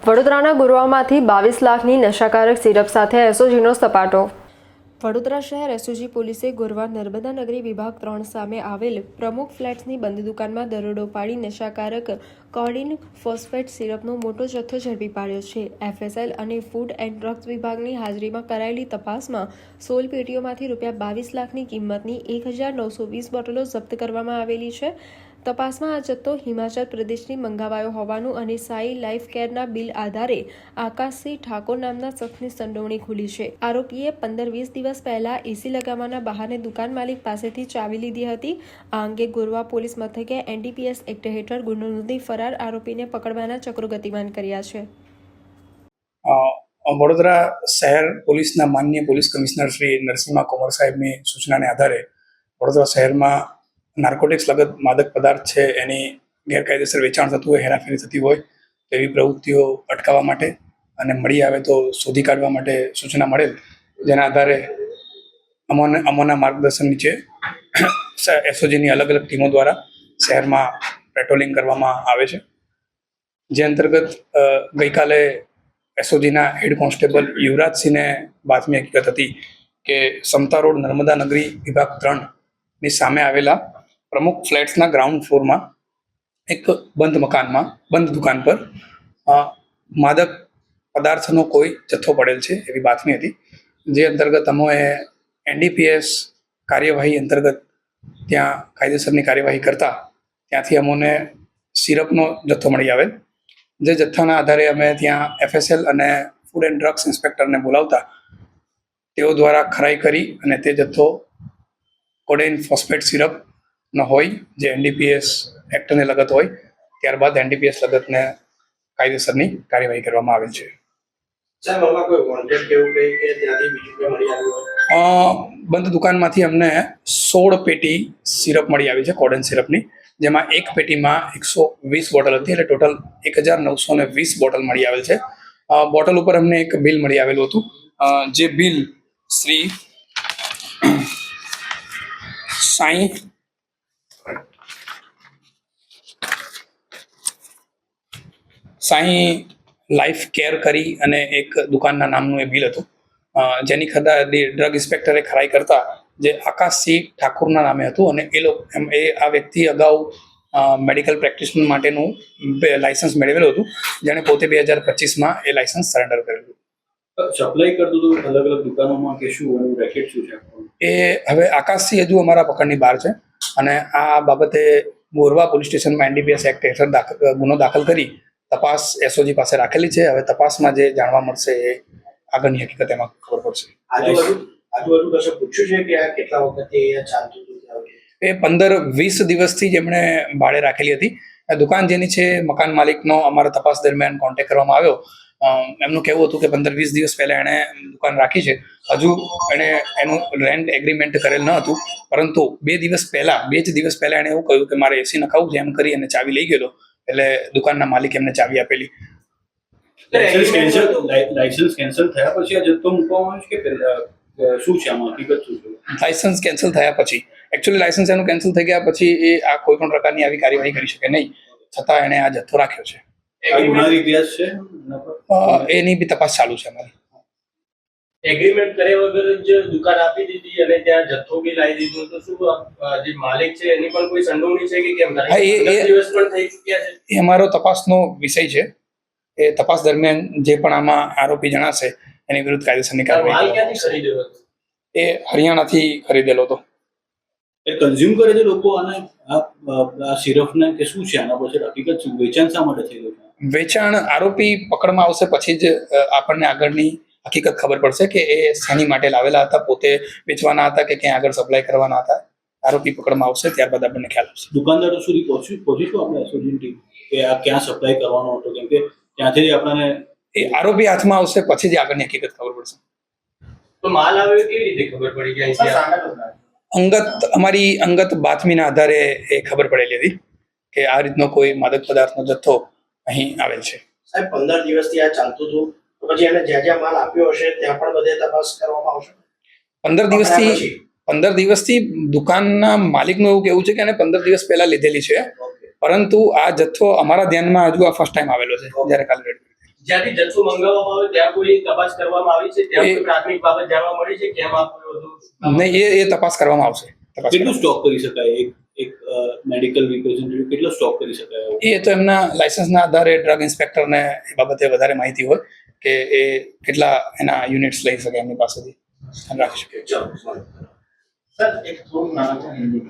વડોદરાના ગુરુવામાંથી 22 લાખની નશાકારક સિરપ સાથે એસઓજીનો સપાટો। વડોદરા શહેર એસઓજી પોલીસે ગુરવા નર્મદા નગરી વિભાગ 3 સામે આવેલ પ્રમુખ ફ્લેટ્સની બંધ દુકાનમાં દરોડો પાડી નશાકારક કોડિન ફોસ્ફેટ સિરપનો મોટો જથ્થો ઝડપી પાડ્યો છે। એફએસએલ અને ફૂડ એન્ડ ડ્રગ્સ વિભાગની હાજરીમાં કરાયેલી તપાસમાં 16 પેટીઓમાંથી ₹22 લાખની કિંમતની 1920 બોટલો જપ્ત કરવામાં આવેલી છે। તપાસમાં આ જથ્થો હિમાચલ પ્રદેશથી મંગાવાયો હોવાનું અને સાઈ લાઈફ કેરના બિલ આધારે આકાશસિંહ ઠાકોર નામના શખ્સની સંડોવણી ખુલી છે। આરોપીએ 15-20 દિવસ પહેલા એસી લગાવવાના બહાને દુકાન માલિક પાસેથી ચાવી લીધી હતી। આ અંગે ગુરવા પોલીસ મથકે એનડીપીએસ એક્ટ હેઠળ ગુનો નોંધી ફરાર આરોપીને પકડવાના ચક્રો ગતિમાન કર્યા છે। વડોદરા શહેર પોલીસના માનનીય પોલીસ કમિશનર શ્રી નરસિંહા કુમાર સાહેબની સૂચનાને આધારે વડોદરા શહેરમાં નાર્કોટિક્સ લગત માદક પદાર્થ છે એની ગેરકાયદેસર વેચાણ થતું હોય, હેરાફેરી થતી હોય તેવી પ્રવૃત્તિઓ અટકાવવા માટે અને મળી આવે તો શોધી કાઢવા માટે સૂચના મળેલ, જેના આધારે અમોના માર્ગદર્શન નીચે એસઓજીની અલગ અલગ ટીમો દ્વારા શહેરમાં પેટ્રોલિંગ કરવામાં આવે છે। જે અંતર્ગત ગઈકાલે એસઓજીના હેડ કોન્સ્ટેબલ યુવરાજસિંહને બાતમી હકીકત હતી કે સમતા રોડ નર્મદા નગરી વિભાગ 3ની સામે આવેલા પ્રમુખ ફ્લેટ્સના ગ્રાઉન્ડ ફ્લોરમાં એક બંધ દુકાન પર માદક પદાર્થનો કોઈ જથ્થો પડેલ છે એવી બાતમી હતી। જે અંતર્ગત અમોએ એનડીપીએસ કાર્યવાહી અંતર્ગત ત્યાં કાયદેસરની કાર્યવાહી કરતા ત્યાંથી અમોને સિરપનો જથ્થો મળી આવેલ। જે જથ્થાના આધારે અમે ત્યાં એફએસએલ અને ફૂડ એન્ડ ડ્રગ્સ ઇન્સ્પેક્ટરને બોલાવતા તેઓ દ્વારા ખરાઈ કરી અને તે જથ્થો કોડિન ફોસ્ફેટ સિરપનો હોય, જે એનડીપીએસ એક્ટને લગત હોય, ત્યારબાદ એનડીપીએસ લગતને કાયદેસરની કાર્યવાહી કરવામાં આવેલ છે। બંધ દુકાનમાંથી અમને 16 પેટી સિરપ મળી આવી છે કોડિન સિરપની, જેમાં એક પેટીમાં 120 બોટલ હતી, એટલે ટોટલ 1920 બોટલ મળી આવેલ છે। બોટલ ઉપર અમને એક બિલ મળી આવેલું હતું, જે bill Shri Sai life care કરી અને એક દુકાનના નામનું એ બિલ હતું, જેની ડ્રગ ઇન્સ્પેક્ટરે ખરાઈ કરતા જે આકાશસિંહ ઠાકોરના નામે હતું અને આ વ્યક્તિ અગાઉ મેડિકલ પ્રેક્ટિશનર માટેનું લાયસન્સ મેળવેલું હતું, જેણે પોતે 2025માં એ લાયસન્સ સરેન્ડર કરેલું। સપ્લાય કરતું હતું અલગ અલગ દુકાનોમાં કે શું એનું રેકેટ શું છે? એ હવે આકાશસિંહ હજુ અમારા પકડની બહાર છે અને આ બાબતે ગોરવા પોલીસ સ્ટેશનમાં એનડીપીએસ એક્ટ હેઠળ ગુનો દાખલ કરી તપાસ એસઓજી પાસે રાખેલી છે। હવે તપાસમાં જે જાણવા મળશે એ આગળની હકીકત એમાં ખબર પડશે। આજુબાજુ કશું પૂછ્યું છે કે આ કેટલા વખતથી ચાલતું હતું? એ 15-20 દિવસથી જ એમણે ભાડે રાખેલી હતી। દુકાન જેની છે મકાન માલિકનો અમારા તપાસ દરમિયાન કોન્ટેક્ટ કરવામાં આવ્યો। એમનું કહેવું હતું કે 15-20 દિવસ પહેલા એણે દુકાન રાખી છે, હજુ એણે એનું રેન્ટ એગ્રીમેન્ટ કરેલ ન હતું, પરંતુ 2 દિવસ પહેલા એણે એવું કહ્યું કે મારે એસી નખાવું છે, એમ કરી અને ચાવી લઈ ગયેલો, એટલે દુકાનના માલિક એમને ચાવી આપેલી। લાયસન્સ કેન્સલ થયા પછી આ જથ્થો મૂકવામાં આવ્યો છે કે શું છે આમાં હકીકત શું છે? લાયસન્સ કેન્સલ થયા પછી, એકચ્યુઅલી લાયસન્સ એનું કેન્સલ થઈ ગયા પછી એ આ કોઈ પણ પ્રકારની આવી કાર્યવાહી કરી શકે નહીં, છતાં એણે આ જથ્થો રાખ્યો છે। ગુનાહિત ઇતિહાસ છે એની બી તપાસ ચાલુ છે અમારી। એગ્રીમેન્ટ કર્યા વગર જ દુકાન આપી દીધી અને ત્યાં જથ્થો બી લાવી દીધો, તો શું જે માલિક છે એની પણ કોઈ સંડોવણી છે કે કેમ? દિવસ પણ થઈ ચૂક્યા છે, એ અમારો તપાસનો વિષય છે। એ તપાસ દરમિયાન જે પણ આમાં આરોપી જણાશે એની વિરુદ્ધ કાયદેસરની કાર્યવાહી। એ હરિયાણાથી ખરીદેલો હતો। એ કન્ઝ્યુમ કરે છે લોકો અને આ સિરપને કે શું છે આના પછી હકીકત શું? વેચાણ શા માટે થઈ રહ્યું છે? વેચાણ આરોપી પકડમાં આવશે પછી જ આપણને આગળની હકીકત ખબર પડશે કે એ શેની માટે લાવેલા હતા, પોતે વેચવાના હતા કે ક્યાં આગળ સપ્લાય કરવાના હતા। આરોપી પકડમાં આવશે ત્યારબાદ આપણને ખ્યાલ આવશે। દુકાનદારો સુધી પહોંચીશું આપણે એસઓજી ટીમ કે આ ક્યાં સપ્લાય કરવાનો હતો, કેમ કે ત્યાંથી આપણને એ આરોપી હાથમાં આવશે પછી જ આગળની હકીકત ખબર પડશે। તો માલ આવ્યો કેવી રીતે ખબર પડી કે અમારી અંગત બાતમીના આધારે એ ખબર પડેલી હતી કે આ રીતનો કોઈ માદક પદાર્થનો જથ્થો અહીં આવેલ છે। સાહેબ 15 દિવસથી આ ચાલતું હતું, તો પછી એને જ્યાં માલ આપ્યો હશે ત્યાં પણ બધે તપાસ કરવામાં આવશે? 15 દિવસથી દુકાનના માલિકનું એવું કહેવું છે કે એને 15 દિવસ પહેલા લીધેલી છે, પરંતુ આ જથ્થો અમારા ધ્યાનમાં હજુ આ ફર્સ્ટ ટાઈમ આવેલો છે, જ્યારે કાલે રેડ કરી। જ્યાંથી જથ્થો મંગાવવામાં આવે ત્યાં કોઈ તપાસ કરવામાં આવી છે? ત્યાં કોઈ પ્રાથમિક બાબત જાણવા મળી છે કેમ આપ્યું હતું? નહીં, એ તપાસ કરવામાં આવશે. કેટલું સ્ટોક કરી શકાય? એક મેડિકલ રિપ્રેઝેન્ટેટિવ કેટલો સ્ટોક કરી શકાય? એ તો એમના લાયસન્સના આધારે ડ્રગ ઇન્સ્પેક્ટરને એ બાબતે વધારે માહિતી હોય કે એ કેટલા એના યુનિટ્સ લઈ શકે એમની પાસેથી રાખી શકે. સર એક થોડું નાનું